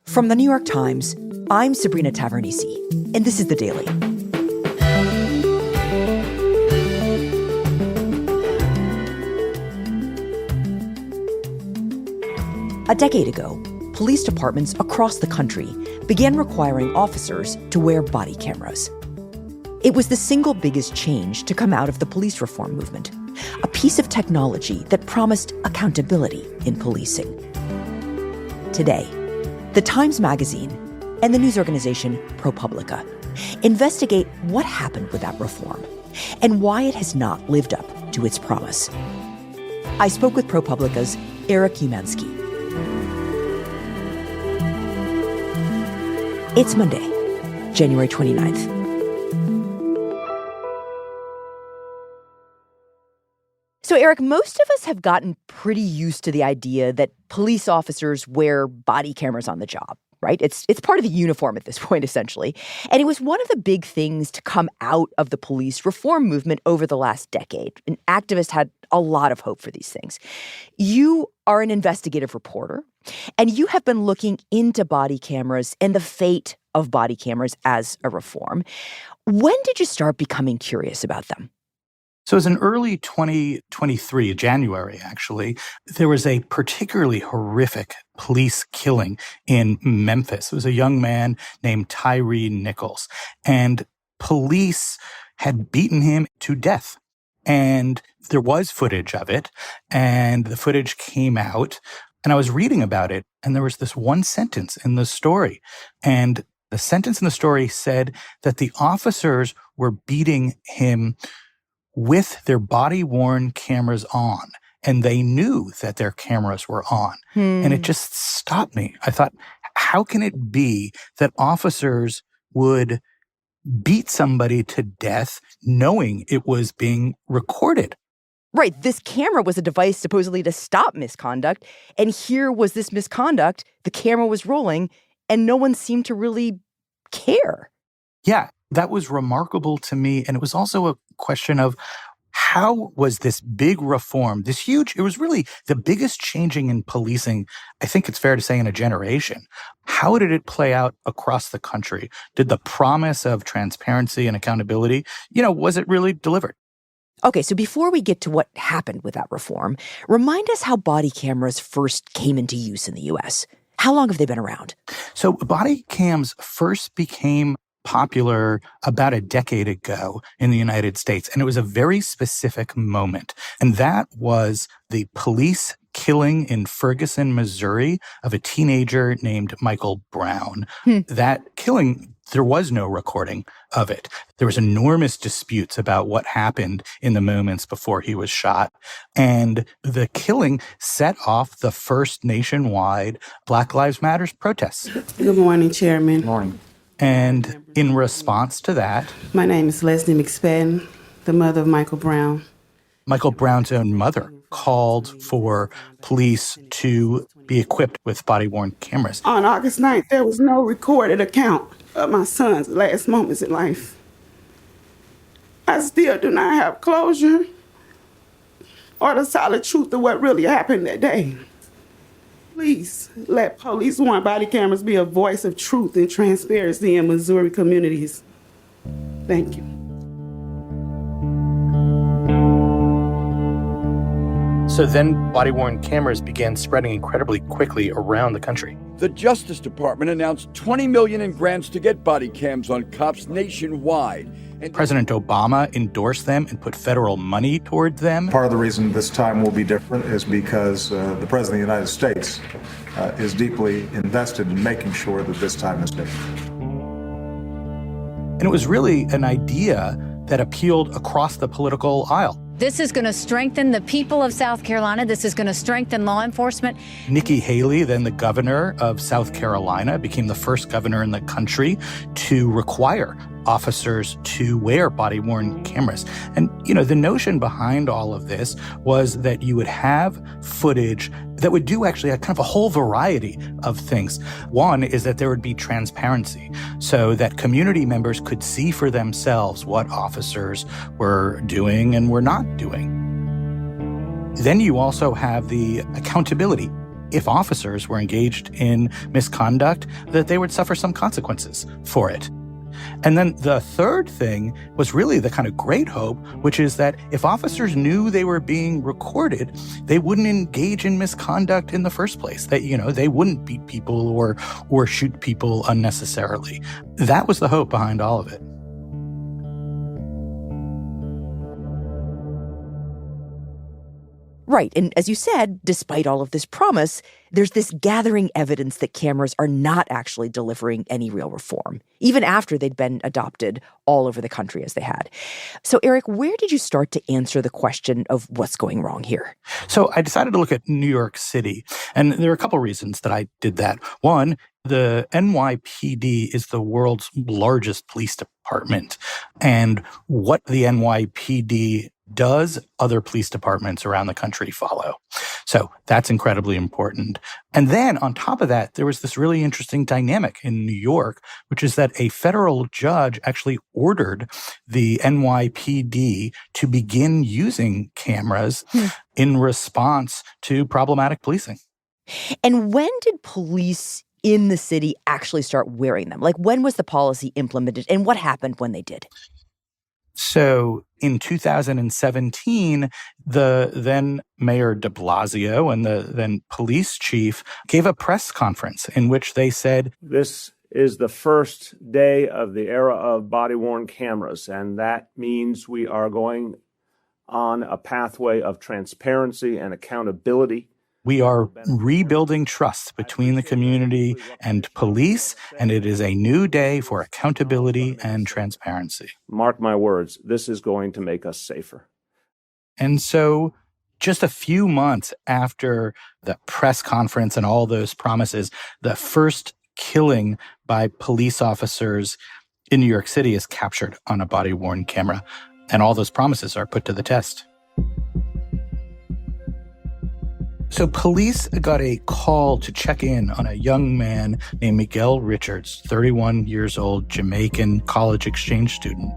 From the New York Times, I'm Sabrina Tavernisi, and this is The Daily. A decade ago, police departments across the country began requiring officers to wear body cameras. It was the single biggest change to come out of the police reform movement, a piece of technology that promised accountability in policing. Today, the Times Magazine and the news organization ProPublica investigate what happened with that reform and why it has not lived up to its promise. I spoke with ProPublica's Eric Umansky. It's Monday, January 29th. So, Eric, most of us have gotten pretty used to the idea that police officers wear body cameras on the job, right? It's part of the uniform at this point, essentially. And it was one of the big things to come out of the police reform movement over the last decade. And activists had a lot of hope for these things. You are an investigative reporter, and you have been looking into body cameras and the fate of body cameras as a reform. When did you start becoming curious about them? So it was in early 2023, January, actually, there was a particularly horrific police killing in Memphis. It was a young man named Tyree Nichols, and police had beaten him to death. And there was footage of it, and the footage came out, and I was reading about it, and there was this one sentence in the story. And the sentence in the story said that the officers were beating him with their body-worn cameras on, and they knew that their cameras were on. And it just stopped me. I thought, how can it be that officers would beat somebody to death knowing it was being recorded? Right. This camera was a device supposedly to stop misconduct, and here was this misconduct. The camera was rolling, and no one seemed to really care. Yeah, that was remarkable to me. And it was also a question of how was this big reform, this huge, it was really the biggest changing in policing, I think it's fair to say, in a generation. How did it play out across the country? Did the promise of transparency and accountability, was it really delivered? Okay, so before we get to what happened with that reform, remind us how body cameras first came into use in the U.S. How long have they been around? So body cams first became popular about a decade ago in the United States, and it was a very specific moment. And that was the police killing in Ferguson, Missouri, of a teenager named Michael Brown. That killing, there was no recording of it. There was enormous disputes about what happened in the moments before he was shot. And the killing set off the first nationwide Black Lives Matter protests. Good morning, Chairman. Good morning. And in response to that, my name is Leslie McSpadden, the mother of Michael Brown. Michael Brown's own mother called for police to be equipped with body-worn cameras. On August 9th, there was no recorded account of my son's last moments in life. I still do not have closure or the solid truth of what really happened that day. Please let police-worn body cameras be a voice of truth and transparency in Missouri communities. Thank you. So then body-worn cameras began spreading incredibly quickly around the country. The Justice Department announced $20 million in grants to get body cams on cops nationwide. And President Obama endorsed them and put federal money toward them. Part of the reason this time will be different is because the President of the United States is deeply invested in making sure that this time is different. And it was really an idea that appealed across the political aisle. This is going to strengthen the people of South Carolina. This is going to strengthen law enforcement. Nikki Haley, then the governor of South Carolina, became the first governor in the country to require officers to wear body-worn cameras. And, the notion behind all of this was that you would have footage that would do actually a kind of a whole variety of things. One is that there would be transparency so that community members could see for themselves what officers were doing and were not doing. Then you also have the accountability if officers were engaged in misconduct, that they would suffer some consequences for it. And then the third thing was really the kind of great hope, which is that if officers knew they were being recorded, they wouldn't engage in misconduct in the first place. That, they wouldn't beat people or shoot people unnecessarily. That was the hope behind all of it. Right. And as you said, despite all of this promise, there's this gathering evidence that cameras are not actually delivering any real reform, even after they'd been adopted all over the country as they had. So, Eric, where did you start to answer the question of what's going wrong here? So I decided to look at New York City. And there are a couple reasons that I did that. One, the NYPD is the world's largest police department. And what the NYPD does, other police departments around the country follow. So that's incredibly important. And then on top of that, there was this really interesting dynamic in New York, which is that a federal judge actually ordered the NYPD to begin using cameras in response to problematic policing. And when did police in the city actually start wearing them? Like, when was the policy implemented, and what happened when they did? So in 2017, the then Mayor de Blasio and the then police chief gave a press conference in which they said, "This is the first day of the era of body-worn cameras, and that means we are going on a pathway of transparency and accountability. We are rebuilding trust between the community and police, and it is a new day for accountability and transparency. Mark my words, this is going to make us safer." And so just a few months after the press conference and all those promises, the first killing by police officers in New York City is captured on a body-worn camera, and all those promises are put to the test. So police got a call to check in on a young man named Miguel Richards, 31 years old, Jamaican college exchange student.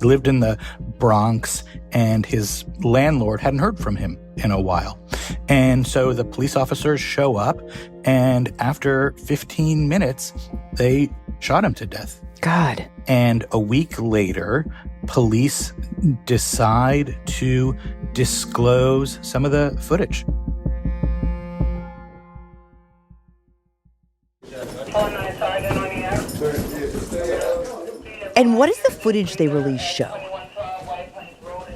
He lived in the Bronx, and his landlord hadn't heard from him in a while. And so the police officers show up, and after 15 minutes, they shot him to death. God. And a week later, police decide to disclose some of the footage. And what does the footage they release show?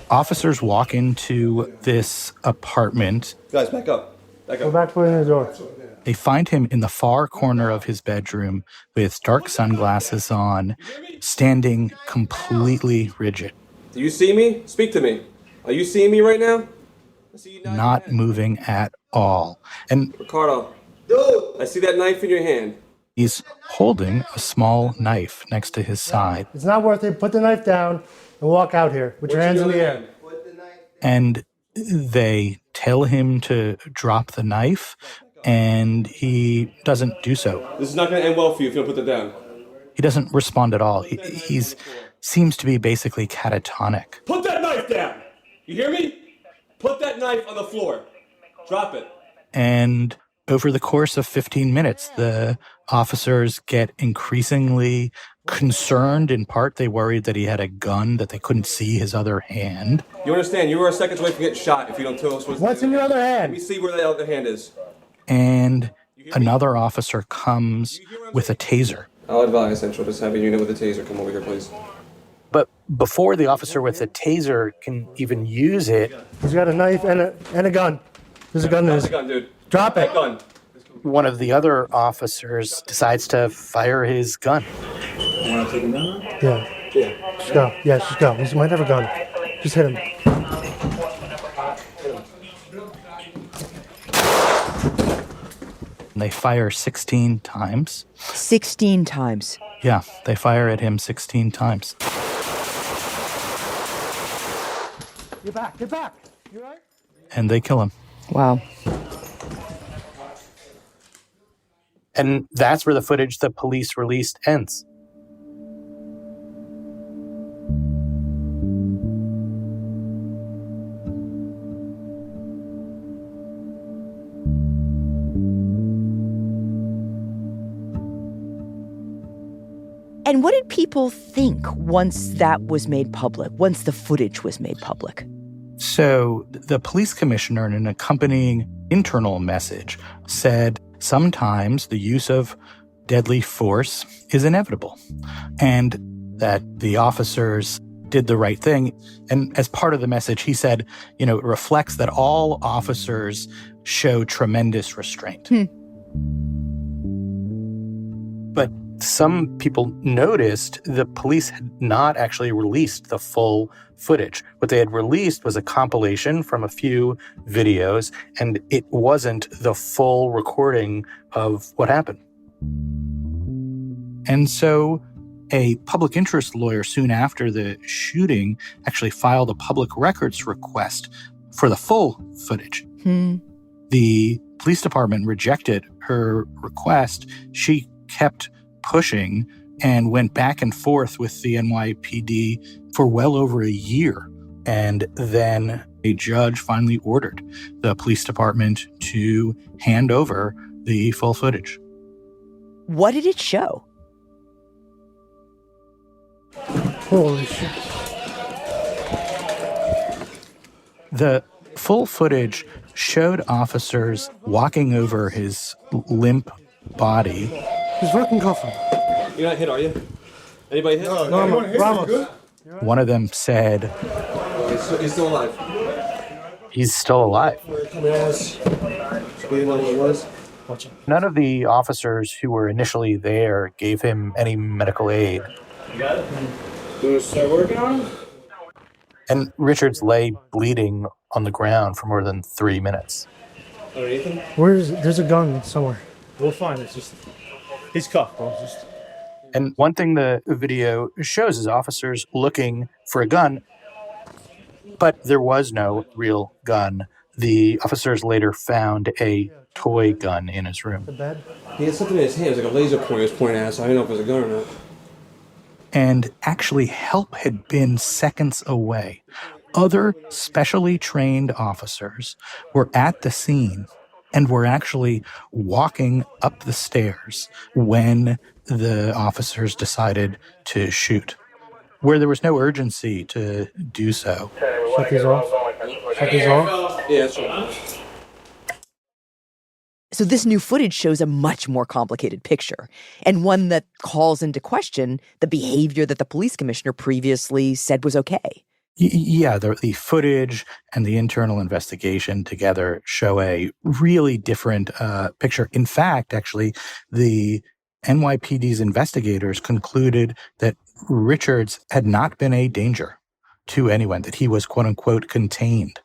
Officers walk into this apartment. Guys, back up. Back up. Go back to the door. They find him in the far corner of his bedroom with dark sunglasses on, standing completely rigid. Do you see me? Speak to me. Are you seeing me right now? I see you not moving at all. And Ricardo, dude, I see that knife in your hand. He's holding a small knife next to his side. It's not worth it. Put the knife down and walk out here with your hands in the air. And they tell him to drop the knife, and he doesn't do so. This is not going to end well for you if you don't put that down. He doesn't respond at all. He seems to be basically catatonic. Put that knife down! You hear me? Put that knife on the floor. Drop it. And over the course of 15 minutes, the officers get increasingly concerned. In part, they worried that he had a gun, that they couldn't see his other hand. You understand, you are seconds away from getting shot if you don't tell us what's in your other hand. Let me see where the other hand is. And another officer comes with a taser. I'll advise Central, just have a unit with a taser come over here, please. But before the officer with the taser can even use it... He's got a knife and a gun. There's a gun there. Drop the gun, dude. Drop it. Gun. One of the other officers decides to fire his gun. You want to take him down? Yeah. Yeah. Just go. Yeah, just go. He might have a gun. Just hit him. And they fire 16 times. 16 times. Yeah, they fire at him 16 times. Get back. Get back. You all right? And they kill him. Wow. And that's where the footage the police released ends. And what did people think once that was made public, once the footage was made public? So the police commissioner, in an accompanying internal message, said sometimes the use of deadly force is inevitable and that the officers did the right thing. And as part of the message, he said, it reflects that all officers show tremendous restraint. But some people noticed the police had not actually released the full footage. What they had released was a compilation from a few videos, and it wasn't the full recording of what happened. And so a public interest lawyer soon after the shooting actually filed a public records request for the full footage. The police department rejected her request. She kept pushing and went back and forth with the NYPD for well over a year. And then a judge finally ordered the police department to hand over the full footage. What did it show? Holy shit. The full footage showed officers walking over his limp body. He's fucking coughing. You're not hit, are you? Anybody hit? No, Ramos. One of them said, He's still alive. he's still alive. None of the officers who were initially there gave him any medical aid. You got it? You want to start working on him? And Richards lay bleeding on the ground for more than 3 minutes. Underneath him? There's a gun somewhere. We'll find it. He's cuffed, bro. And one thing the video shows is officers looking for a gun, but there was no real gun. The officers later found a toy gun in his room. The bed? He had something in his hands, like a laser pointer. He was pointing at us. I don't know if it was a gun or not. And actually, help had been seconds away. Other specially trained officers were at the scene and were actually walking up the stairs when the officers decided to shoot, where there was no urgency to do so. Shut these off. Shut these off. Yeah, that's right. So this new footage shows a much more complicated picture, and one that calls into question the behavior that the police commissioner previously said was okay. Yeah, the footage and the internal investigation together show a really different picture. In fact, actually, the NYPD's investigators concluded that Richards had not been a danger to anyone, that he was, quote unquote, contained.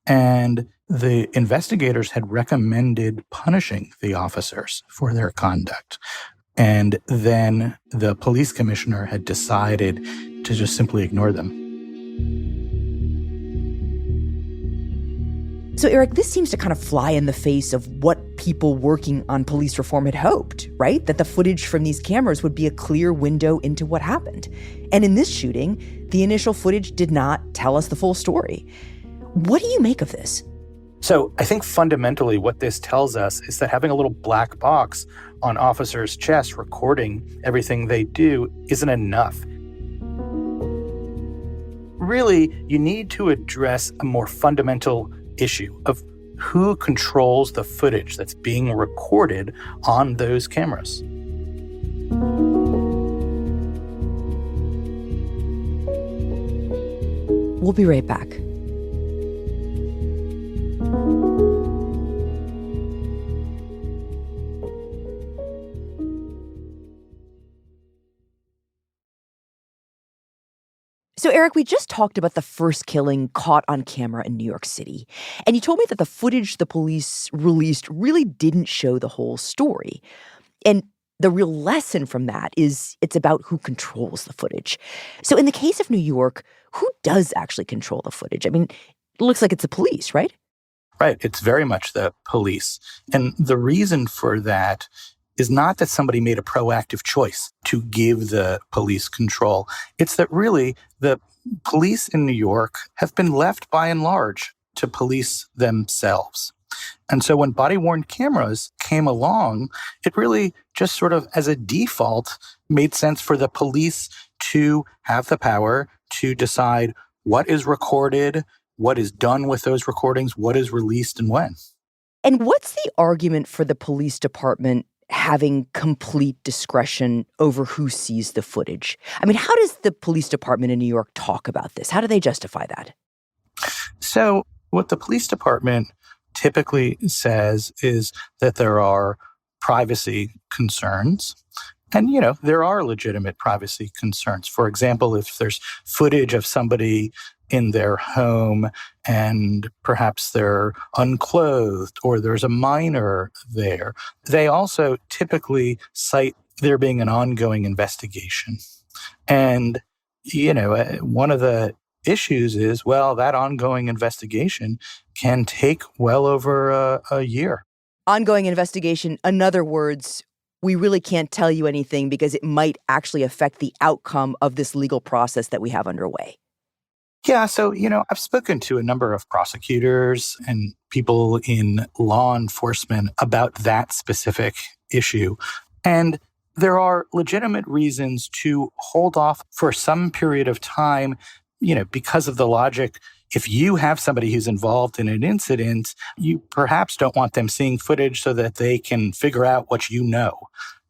And the investigators had recommended punishing the officers for their conduct. And then the police commissioner had decided to just simply ignore them. So, Eric, this seems to kind of fly in the face of what people working on police reform had hoped, right? That the footage from these cameras would be a clear window into what happened. And in this shooting, the initial footage did not tell us the full story. What do you make of this? So I think fundamentally what this tells us is that having a little black box on officers' chests recording everything they do isn't enough. Really, you need to address a more fundamental issue of who controls the footage that's being recorded on those cameras. We'll be right back. So, Eric, we just talked about the first killing caught on camera in New York City. And you told me that the footage the police released really didn't show the whole story. And the real lesson from that is it's about who controls the footage. So in the case of New York, who does actually control the footage? I mean, it looks like it's the police, right? Right. It's very much the police. And the reason for that is not that somebody made a proactive choice to give the police control. It's that really the police in New York have been left by and large to police themselves. And so when body-worn cameras came along, it really just sort of as a default made sense for the police to have the power to decide what is recorded, what is done with those recordings, what is released and when. And what's the argument for the police department having complete discretion over who sees the footage? I mean, how does the police department in New York talk about this? How do they justify that? So what the police department typically says is that there are privacy concerns. And, there are legitimate privacy concerns. For example, if there's footage of somebody in their home and perhaps they're unclothed or there's a minor there, they also typically cite there being an ongoing investigation. And, one of the issues is, well, that ongoing investigation can take well over a year. Ongoing investigation, in other words, we really can't tell you anything because it might actually affect the outcome of this legal process that we have underway. Yeah, so, I've spoken to a number of prosecutors and people in law enforcement about that specific issue. And there are legitimate reasons to hold off for some period of time, because of the logic. If you have somebody who's involved in an incident, you perhaps don't want them seeing footage so that they can figure out what you know,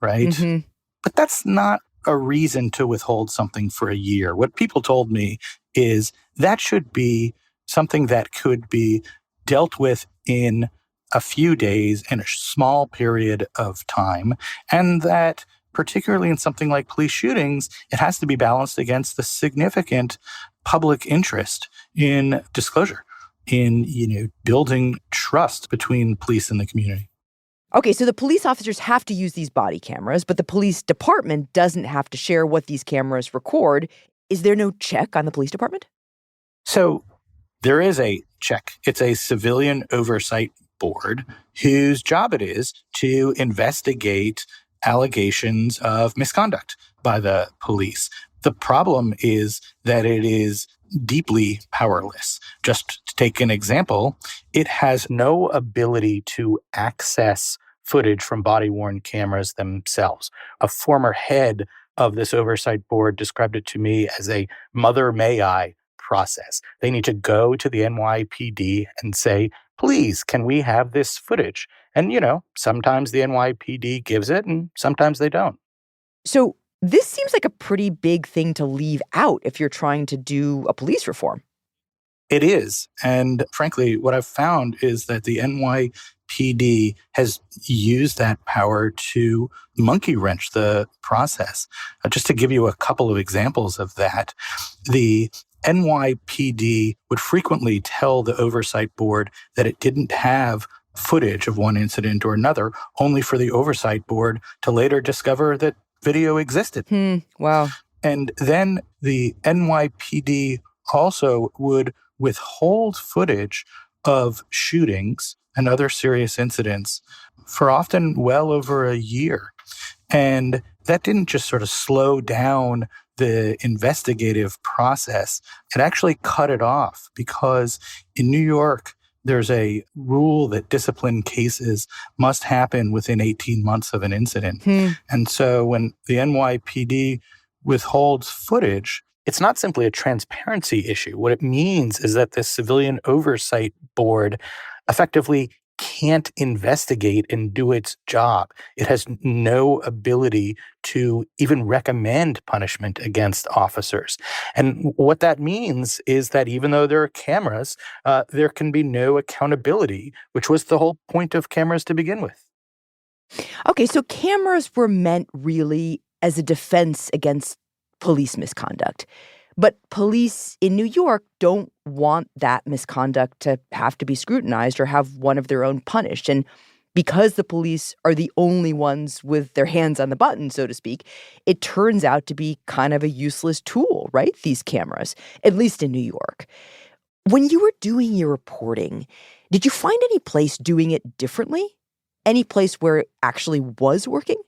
right? Mm-hmm. But that's not a reason to withhold something for a year. What people told me is that should be something that could be dealt with in a few days in a small period of time, and that particularly in something like police shootings, it has to be balanced against the significant public interest in disclosure, in, building trust between police and the community. Okay, so the police officers have to use these body cameras, but the police department doesn't have to share what these cameras record. Is there no check on the police department? So there is a check. It's a civilian oversight board whose job it is to investigate allegations of misconduct by the police. The problem is that it is deeply powerless. Just to take an example, it has no ability to access footage from body-worn cameras themselves. A former head of this oversight board described it to me as a mother may I process. They need to go to the NYPD and say, please, can we have this footage? And, sometimes the NYPD gives it and sometimes they don't. So this seems like a pretty big thing to leave out if you're trying to do a police reform. It is. And frankly, what I've found is that the NYPD has used that power to monkey wrench the process. Just to give you a couple of examples of that, the NYPD would frequently tell the oversight board that it didn't have footage of one incident or another, only for the oversight board to later discover that video existed. Wow. And then the NYPD also would withhold footage of shootings and other serious incidents for often well over a year. And that didn't just sort of slow down the investigative process. It actually cut it off because in New York, there's a rule that discipline cases must happen within 18 months of an incident. And so when the NYPD withholds footage, it's not simply a transparency issue. What it means is that this civilian oversight board effectively can't investigate and do its job. It has no ability to even recommend punishment against officers. And what that means is that even though there are cameras, there can be no accountability, which was the whole point of cameras to begin with. Okay, so cameras were meant really as a defense against police misconduct. But police in New York don't want that misconduct to have to be scrutinized or have one of their own punished. And because the police are the only ones with their hands on the button, so to speak, it turns out to be kind of a useless tool, right? These cameras, at least in New York. When you were doing your reporting, did you find any place doing it differently? Any place where it actually was working?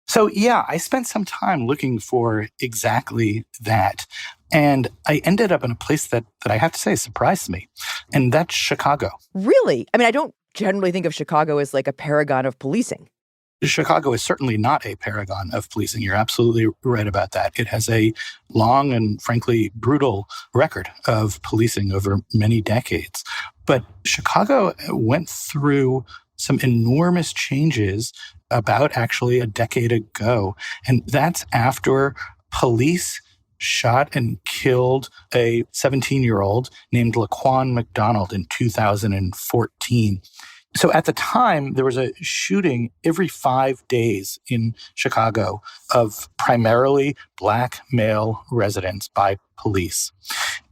So, yeah, I spent some time looking for exactly that. And I ended up in a place that I have to say surprised me, and that's Chicago. Really? I mean, I don't generally think of Chicago as like a paragon of policing. Chicago is certainly not a paragon of policing. You're absolutely right about that. It has a long and frankly brutal record of policing over many decades. But Chicago went through some enormous changes about actually a decade ago. And that's after police shot and killed a 17-year-old named Laquan McDonald in 2014. So at the time, there was a shooting every 5 days in Chicago of primarily Black male residents by police.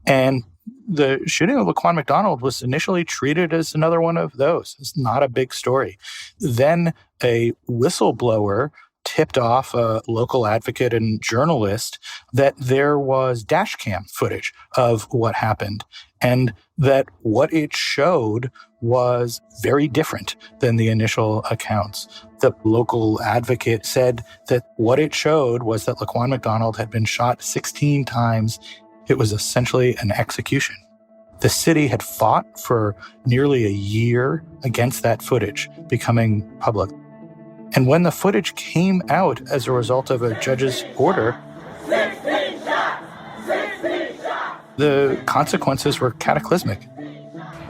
And the shooting of Laquan McDonald was initially treated as another one of those. It's not a big story. Then a whistleblower tipped off a local advocate and journalist that there was dash cam footage of what happened, and that what it showed was very different than the initial accounts. The local advocate said that what it showed was that Laquan McDonald had been shot 16 times. It was essentially an execution. The city had fought for nearly a year against that footage becoming public. And when the footage came out as a result of a judge's order, 16 shots! 16 shots! The consequences were cataclysmic.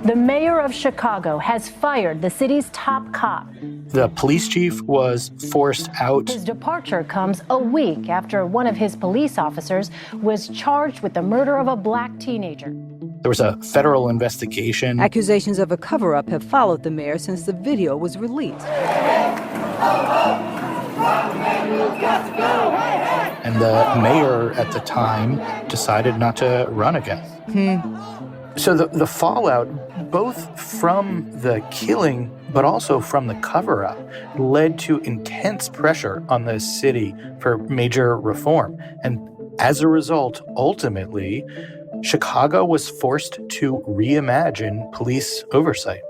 The mayor of Chicago has fired the city's top cop. The police chief was forced out. His departure comes a week after one of his police officers was charged with the murder of a Black teenager. There was a federal investigation. Accusations of a cover-up have followed the mayor since the video was released. And the mayor at the time decided not to run again. So the fallout, both from the killing, but also from the cover-up, led to intense pressure on the city for major reform. And as a result, ultimately, Chicago was forced to reimagine police oversight.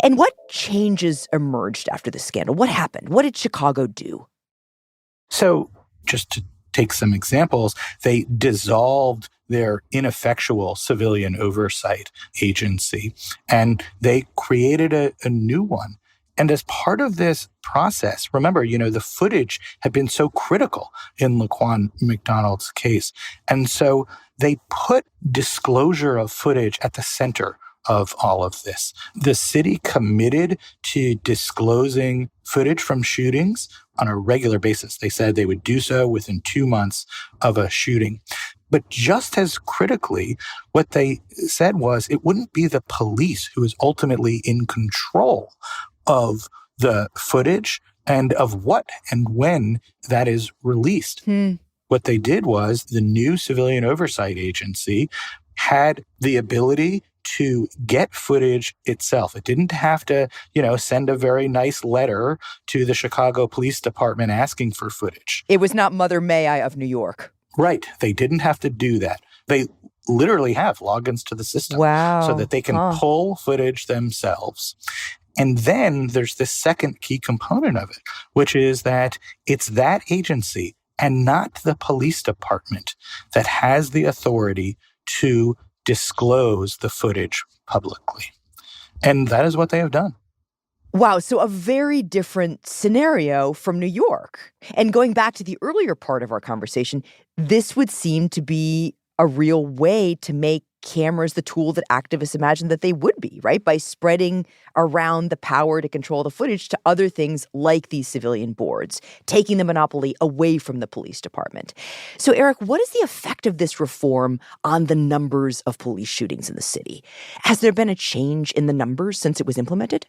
And what changes emerged after the scandal? What happened? What did Chicago do? So just to take some examples, they dissolved their ineffectual civilian oversight agency, and they created a new one. And as part of this process, remember, the footage had been so critical in Laquan McDonald's case. And so they put disclosure of footage at the center of all of this. The city committed to disclosing footage from shootings on a regular basis. They said they would do so within 2 months of a shooting. But just as critically, what they said was it wouldn't be the police who is ultimately in control of the footage and of what and when that is released. What they did was the new civilian oversight agency had the ability to get footage itself. It didn't have to, send a very nice letter to the Chicago Police Department asking for footage. It was not Mother May I of New York. Right. They didn't have to do that. They literally have logins to the system. Wow. So that they can pull footage themselves. And then there's this second key component of it, which is that it's that agency and not the police department that has the authority to disclose the footage publicly. And that is what they have done. Wow, so a very different scenario from New York. And going back to the earlier part of our conversation, this would seem to be a real way to make cameras the tool that activists imagined that they would be, right? By spreading around the power to control the footage to other things like these civilian boards, taking the monopoly away from the police department. So, Eric, what is the effect of this reform on the numbers of police shootings in the city? Has there been a change in the numbers since it was implemented?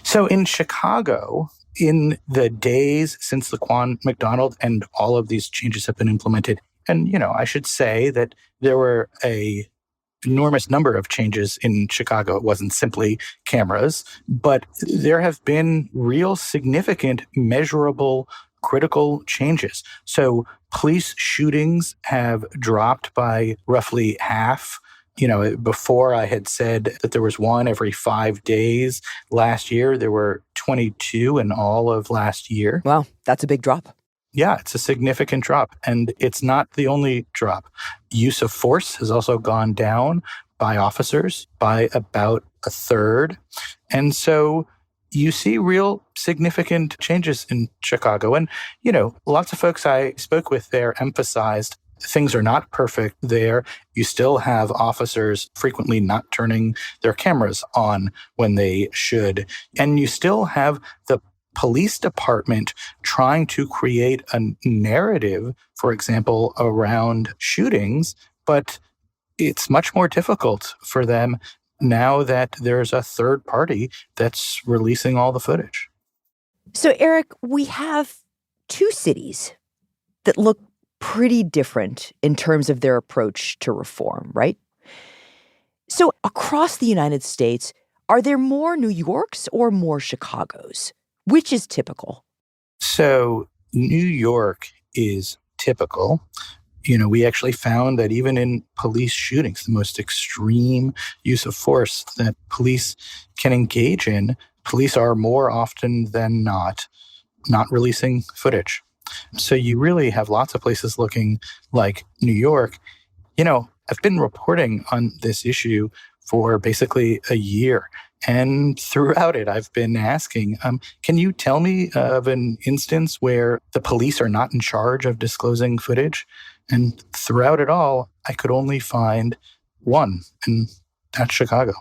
So in Chicago, in the days since Laquan McDonald and all of these changes have been implemented, and, I should say that there were a enormous number of changes in Chicago. It wasn't simply cameras, but there have been real significant, measurable, critical changes. So police shootings have dropped by roughly half Before I had said that there was one every 5 days. Last year, there were 22 in all of last year. Wow, that's a big drop. Yeah, it's a significant drop. And it's not the only drop. Use of force has also gone down by officers by about a third. And so you see real significant changes in Chicago. And, lots of folks I spoke with there emphasized things are not perfect there. You still have officers frequently not turning their cameras on when they should. And you still have the police department trying to create a narrative, for example, around shootings, but it's much more difficult for them now that there's a third party that's releasing all the footage. So, Eric, we have two cities that look pretty different in terms of their approach to reform, right? So, across the United States, are there more New Yorks or more Chicagos? Which is typical? So, New York is typical. We actually found that even in police shootings, the most extreme use of force that police can engage in, police are more often than not releasing footage. So you really have lots of places looking like New York. I've been reporting on this issue for basically a year. And throughout it, I've been asking, can you tell me of an instance where the police are not in charge of disclosing footage? And throughout it all, I could only find one, and that's Chicago.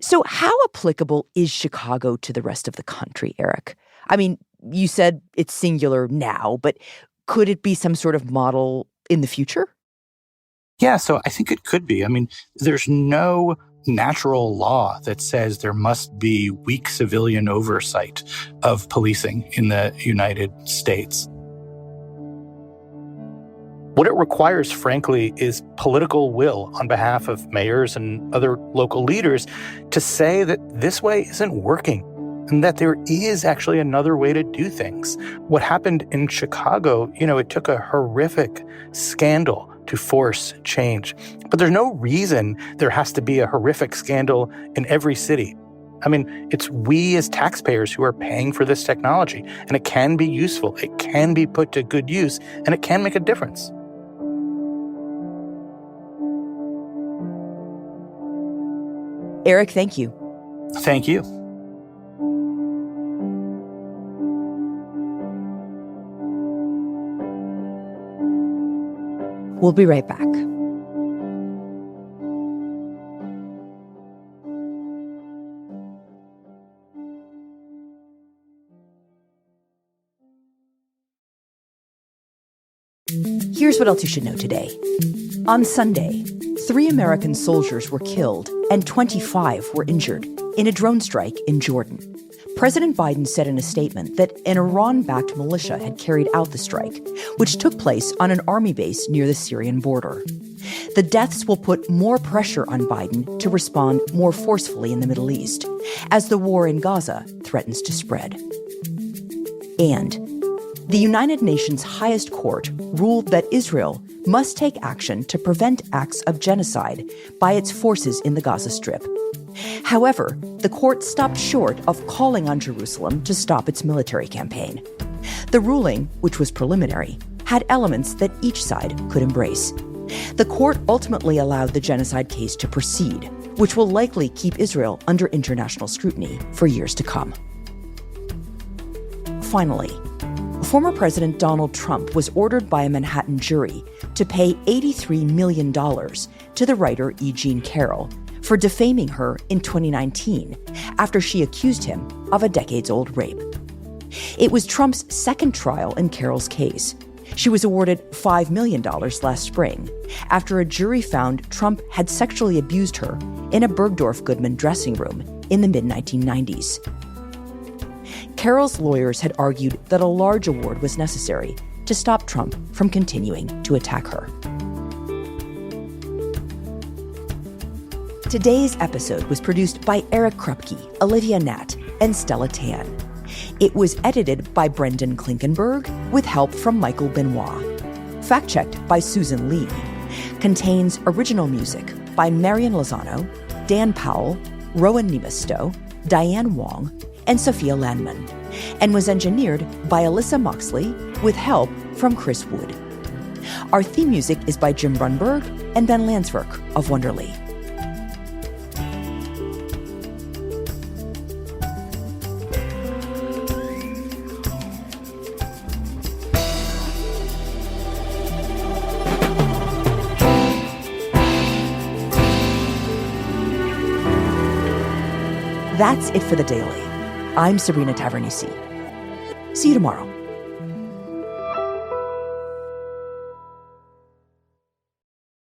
So how applicable is Chicago to the rest of the country, Eric? I mean, you said it's singular now, but could it be some sort of model in the future? Yeah, so I think it could be. I mean, there's no natural law that says there must be weak civilian oversight of policing in the United States. What it requires, frankly, is political will on behalf of mayors and other local leaders to say that this way isn't working and that there is actually another way to do things. What happened in Chicago, it took a horrific scandal to force change. But there's no reason there has to be a horrific scandal in every city. I mean, it's we as taxpayers who are paying for this technology, and it can be useful, it can be put to good use, and it can make a difference. Eric, thank you. Thank you. We'll be right back. Here's what else you should know today. On Sunday, 3 American soldiers were killed and 25 were injured in a drone strike in Jordan. President Biden said in a statement that an Iran-backed militia had carried out the strike, which took place on an army base near the Syrian border. The deaths will put more pressure on Biden to respond more forcefully in the Middle East, as the war in Gaza threatens to spread. And the United Nations highest court ruled that Israel must take action to prevent acts of genocide by its forces in the Gaza Strip. However, the court stopped short of calling on Jerusalem to stop its military campaign. The ruling, which was preliminary, had elements that each side could embrace. The court ultimately allowed the genocide case to proceed, which will likely keep Israel under international scrutiny for years to come. Finally, former President Donald Trump was ordered by a Manhattan jury to pay $83 million to the writer E. Jean Carroll for defaming her in 2019 after she accused him of a decades-old rape. It was Trump's second trial in Carroll's case. She was awarded $5 million last spring after a jury found Trump had sexually abused her in a Bergdorf Goodman dressing room in the mid-1990s. Carroll's lawyers had argued that a large award was necessary to stop Trump from continuing to attack her. Today's episode was produced by Eric Krupke, Olivia Natt, and Stella Tan. It was edited by Brendan Klinkenberg with help from Michael Benoit. Fact-checked by Susan Lee. Contains original music by by Marian Lozano, Dan Powell, Rowan Nemistow, Diane Wong, and Sophia Landman, and was engineered by Alyssa Moxley with help from Chris Wood. Our theme music is by Jim Brunberg and Ben Landsverk of Wonderly. That's it for The Daily. I'm Sabrina Tavernisi. See you tomorrow.